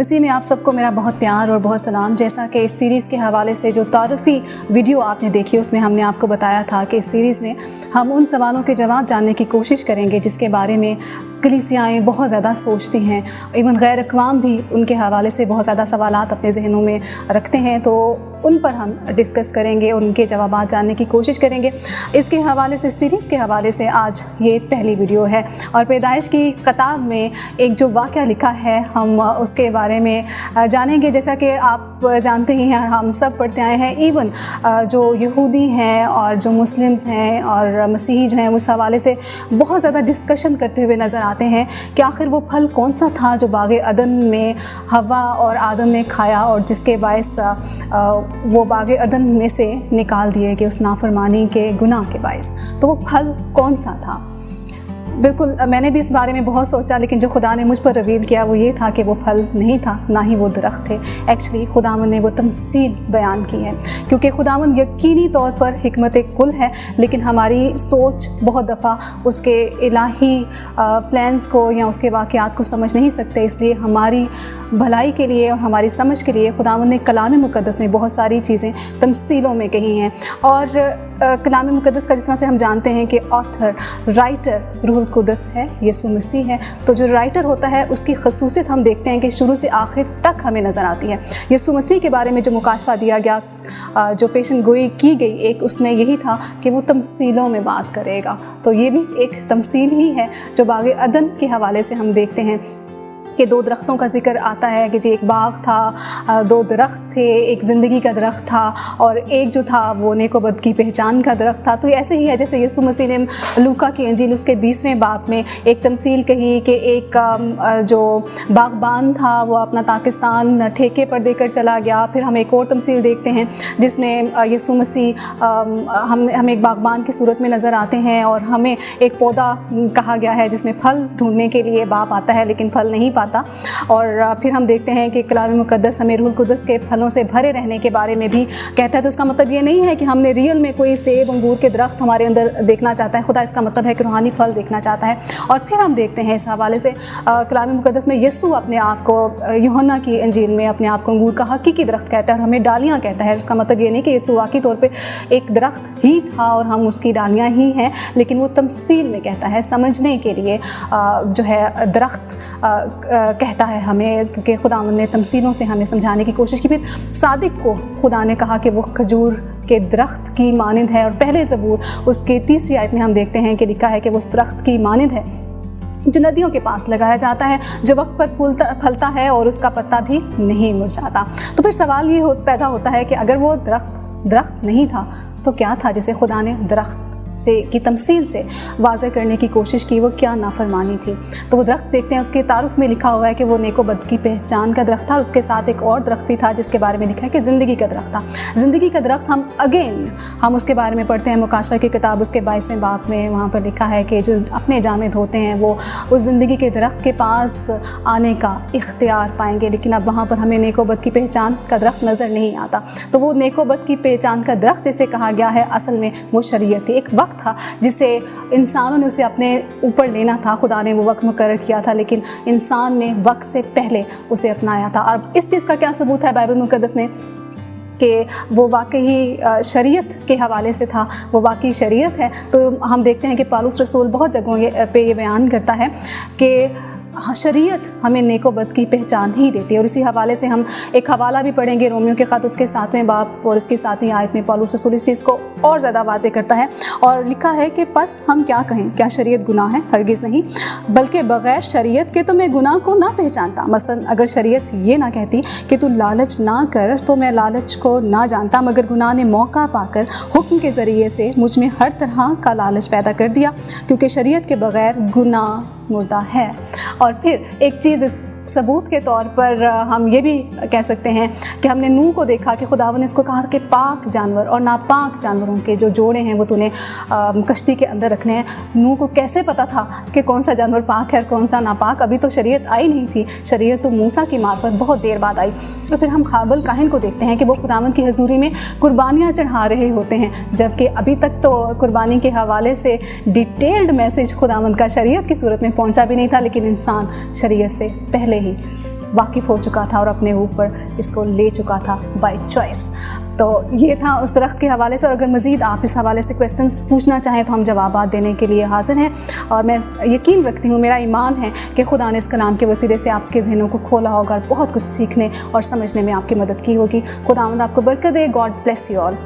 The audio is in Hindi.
मसीह में आप सबको मेरा बहुत प्यार और बहुत सलाम। जैसा कि इस सीरीज़ के हवाले से जो तारुफ़ी वीडियो आपने देखी उसमें हमने आपको बताया था कि इस सीरीज़ में हम उन सवालों के जवाब जानने की कोशिश करेंगे जिसके बारे में कलीसियाएँ बहुत ज़्यादा सोचती हैं। इवन गैर अक़वाम भी उनके हवाले से बहुत ज़्यादा सवालात अपने जहनों में रखते हैं, तो उन पर हम डिस्कस करेंगे और उनके जवाब जानने की कोशिश करेंगे। इसके हवाले से, सीरीज़ के हवाले से आज ये पहली वीडियो है और पैदाइश की किताब में एक जो वाक़या लिखा है हम उसके बारे में जानेंगे। जैसा कि आप जानते ही हैं, हम सब पढ़ते आए हैं, इवन जो यहूदी हैं और जो मुस्लिम्स हैं और मसीही जो हैं उस हवाले से बहुत ज़्यादा डिस्कशन करते हुए नज़र आते हैं कि आखिर वो फल कौन सा था जो बाग़े अदन में हवा और आदम ने खाया और जिसके बायस वो बाग़े अदन में से निकाल दिए गए उस नाफरमानी के गुनाह के बायस। तो वो फल कौन सा था? बिल्कुल, मैंने भी इस बारे में बहुत सोचा, लेकिन जो खुदा ने मुझ पर रिवील किया वो ये था कि वो फल नहीं था, ना ही वो दरख्त थे। एक्चुअली खुदावंद ने वो तमसील बयान की है, क्योंकि खुदावंद यकीनी तौर पर हिकमत कुल है, लेकिन हमारी सोच बहुत दफ़ा उसके इलाही प्लान्स को या उसके वाक़यात को समझ नहीं सकते। इसलिए हमारी भलाई के लिए और हमारी समझ के लिए खुदावंद ने कलाम मुक़द्दस में बहुत सारी चीज़ें तमसीलों में कही हैं। और कलाम मुक़द्दस का जिस तरह से हम जानते हैं कि ऑथर, राइटर रूहुल कुद्दस है, यीशु मसीह है, तो जो राइटर होता है उसकी खसूसियत हम देखते हैं कि शुरू से आखिर तक हमें नज़र आती है। यीशु मसीह के बारे में जो मुकाशफा दिया गया, जो पेशन गोई की गई, एक उसमें यही था कि वो तमसीलों में बात करेगा। तो ये भी एक तमसील ही है जो बाग़े अदन के हवाले से हम देखते हैं कि दो दरख्तों का जिक्र आता है कि जी एक बाग था, दो दरख्त थे, एक ज़िंदगी का दरख्त था और एक जो था वो नेक व बद की पहचान का दरख्त था। तो ऐसे ही है जैसे यीशु मसीह ने लूका की इंजील उसके 20वें बाब में एक तमसील कही कि एक जो बागबान था वो अपना पाकिस्तान ठेके पर देकर चला गया। फिर हम एक और तमसील देखते हैं जिसमें यीशु मसीह हम एक बागबान की सूरत में नज़र आते हैं और हमें एक पौधा कहा गया है जिसमें फल ढूंढने के लिए बाप आता है लेकिन फल नहीं पाता। और फिर हम देखते हैं कि कलाम मुक़द्दस हमें रूहुल कुद्दस के फलों से भरे रहने के बारे में भी कहता है। तो इसका मतलब ये नहीं है कि हमने रियल में कोई सेब अंगूर के दरख्त हमारे अंदर देखना चाहता है खुदा, इसका मतलब है कि रूहानी फल देखना चाहता है। और फिर हम देखते हैं इस हवाले से कलाम मुक़द्दस में यीशु अपने आप को यूहन्ना की इंजील में अपने आप को अंगूर का हकीकी दरख्त कहता है और हमें डालियाँ कहता है। इसका मतलब ये नहीं कि यीशु वाकई तौर पर एक दरख्त ही था और हम उसकी डालियाँ ही हैं, लेकिन वो तमसील में कहता है, समझने के लिए जो है दरख्त कहता है हमें, क्योंकि खुदावंद ने तमसीलों से हमें समझाने की कोशिश की। फिर सादिक को खुदा ने कहा कि वो खजूर के दरख्त की मानिंद है और पहले ज़बूर उसके 3री आयत में हम देखते हैं कि लिखा है कि वो उस दरख्त की मानिंद है जो नदियों के पास लगाया जाता है, जो वक्त पर फलता है और उसका पत्ता भी नहीं मुरझाता। तो फिर सवाल ये पैदा होता है कि अगर वो दरख्त नहीं था तो क्या था जिसे खुदा ने दरख्त से की तमसील से वाज़ह करने की कोशिश की? वो क्या नाफरमानी थी? तो वो दरख्त देखते हैं, उसके तारुफ में लिखा हुआ है कि वो नेक व बद की पहचान का दरख्त था और उसके साथ एक और दरख्त भी था जिसके बारे में लिखा है कि ज़िंदगी का दरख्त था। ज़िंदगी का दरख्त हम उसके बारे में पढ़ते हैं मुकाशफा की किताब उसके 22वें बाब में। वहाँ पर लिखा है कि जो अपने जामिद होते हैं वो उस ज़िंदगी के दरख्त के पास आने का इख्तियार पाएंगे, लेकिन अब वहाँ पर हमें नेक व बद की पहचान का दरख्त नज़र नहीं आता। तो वो नेक व बद की पहचान का दरख्त जिसे कहा गया है, असल में वो शरीयत थी। एक वक्त था जिसे इंसानों ने उसे अपने ऊपर लेना था, खुदा ने वो वक्त मुकर्रर किया था, लेकिन इंसान ने वक्त से पहले उसे अपनाया था। और इस चीज़ का क्या सबूत है बाइबल मुक़द्दस में कि वो वाकई शरीयत के हवाले से था, वो वाकई शरीयत है। तो हम देखते हैं कि पौलुस रसूल बहुत जगहों पे ये बयान करता है कि शरीयत हमें नेक व बद की पहचान ही देती है। और इसी हवाले से हम एक हवाला भी पढ़ेंगे रोमियो के ख़त उसके 7वें बाब और उसकी 7वीं आयत में पौलुस रसूल इस चीज़ को और ज़्यादा वाज़े करता है और लिखा है कि बस हम क्या कहें, क्या शरीयत गुनाह है? हरगिज़ नहीं, बल्कि बग़ैर शरीयत के तो मैं गुनाह को ना पहचानता। मसलन अगर शरीयत ये ना कहती कि तू लालच ना कर तो मैं लालच को ना जानता, मगर गुनाह ने मौका पाकर हुक्म के ज़रिए से मुझ में हर तरह का लालच पैदा कर दिया, क्योंकि शरीयत के बग़ैर गुनाह मुर्दा है। और फिर एक चीज़ सबूत के तौर पर हम ये भी कह सकते हैं कि हमने नूह को देखा कि खुदावंद ने इसको कहा कि पाक जानवर और नापाक जानवरों के जो जोड़े हैं वो तूने कश्ती के अंदर रखने हैं। नूह को कैसे पता था कि कौन सा जानवर पाक है और कौन सा नापाक? अभी तो शरीयत आई नहीं थी, शरीयत तो मूसा की मार्फत बहुत देर बाद आई। तो फिर हम हाबिल काहिन को देखते हैं कि वो खुदावंद की हजूरी में कुर्बानियाँ चढ़ा रहे होते हैं, जबकि अभी तक तो कुर्बानी के हवाले से डिटेल्ड मैसेज खुदावंद का शरीयत की सूरत में पहुँचा भी नहीं था, लेकिन इंसान शरीयत से पहले ही वाकिफ़ हो चुका था और अपने ऊपर इसको ले चुका था बाय चॉइस। तो ये था उस दरख्त के हवाले से। और अगर मज़ीद आप इस हवाले से क्वेश्चंस पूछना चाहें तो हम जवाबात देने के लिए हाज़िर हैं। और मैं यकीन रखती हूँ, मेरा ईमान है कि खुदा ने इस कलाम के वसीले से आपके ज़हनों को खोला होगा और बहुत कुछ सीखने और समझने में आपकी मदद की होगी। खुदावंद आपको बरकत दे। God bless you all.